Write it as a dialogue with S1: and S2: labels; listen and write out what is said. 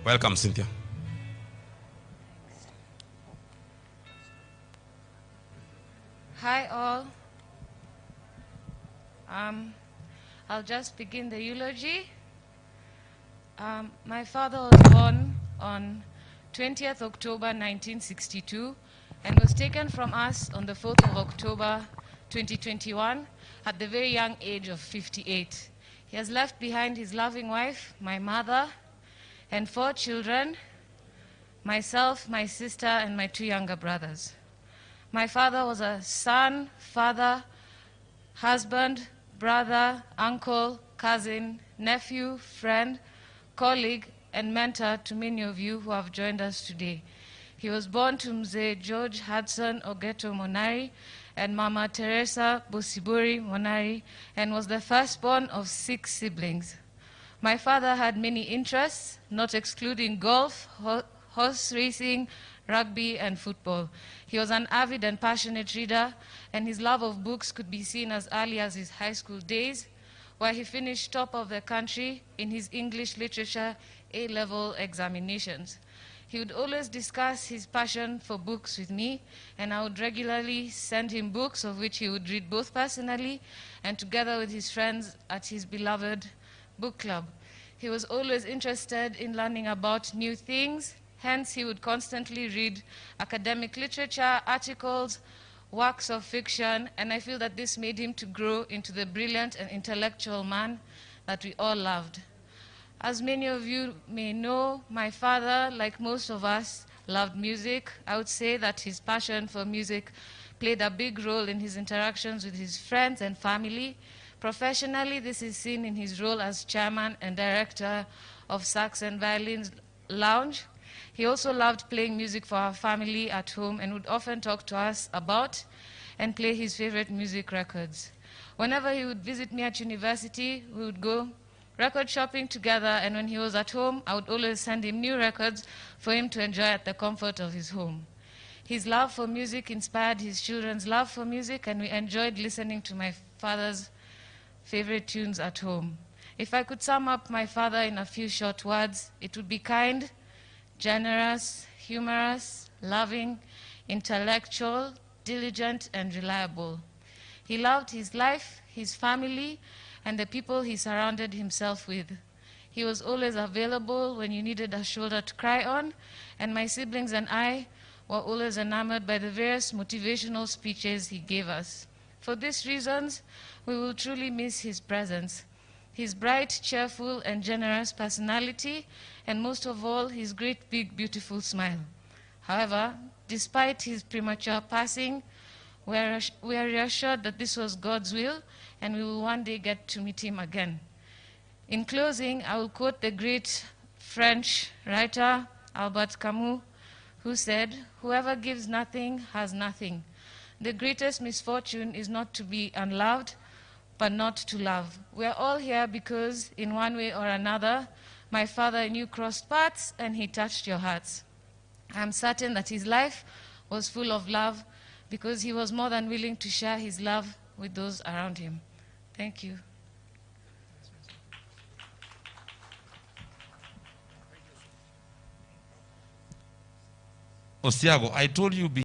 S1: Welcome, Cynthia.
S2: Hi all. I'll just begin the eulogy. My father was born on 20th October 1962 and was taken from us on the 4th of October 2021 at the very young age of 58. He has left behind his loving wife, my mother, and 4 children, myself, my sister, and my 2 younger brothers. My father was a son, father, husband, brother, uncle, cousin, nephew, friend, colleague, and mentor to many of you who have joined us today. He was born to Mzee George Hudson Ogeto Monari and Mama Teresa Bosibori Monari, and was the firstborn of 6 siblings. My father had many interests, not excluding golf, horse racing, rugby, and football. He was an avid and passionate reader, and his love of books could be seen as early as his high school days, where he finished top of the country in his English literature A-level examinations. He would always discuss his passion for books with me, and I would regularly send him books of which he would read both personally and together with his friends at his beloved book club. He was always interested in learning about new things, hence he would constantly read academic literature, articles, works of fiction, and I feel that this made him to grow into the brilliant and intellectual man that we all loved. As many of you may know, my father, like most of us, loved music. I would say that his passion for music played a big role in his interactions with his friends and family. Professionally, this is seen in his role as chairman and director of Sax and Violins Lounge. He also loved playing music for our family at home and would often talk to us about and play his favorite music records. Whenever he would visit me at university, we would go record shopping together, and when he was at home, I would always send him new records for him to enjoy at the comfort of his home. His love for music inspired his children's love for music, and we enjoyed listening to my father's favorite tunes at home. If I could sum up my father in a few short words, it would be kind, generous, humorous, loving, intellectual, diligent, and reliable. He loved his life, his family, and the people he surrounded himself with. He was always available when you needed a shoulder to cry on, and my siblings and I were always enamored by the various motivational speeches he gave us. For these reasons, we will truly miss his presence, his bright, cheerful, and generous personality, and most of all, his great, big, beautiful smile. However, despite his premature passing, we are reassured that this was God's will, and we will one day get to meet him again. In closing, I will quote the great French writer Albert Camus, who said, "Whoever gives nothing has nothing. The greatest misfortune is not to be unloved, but not to love." We are all here because, in one way or another, my father and you crossed paths and he touched your hearts. I'm certain that his life was full of love because he was more than willing to share his love with those around him. Thank you.
S1: Osiago, I told you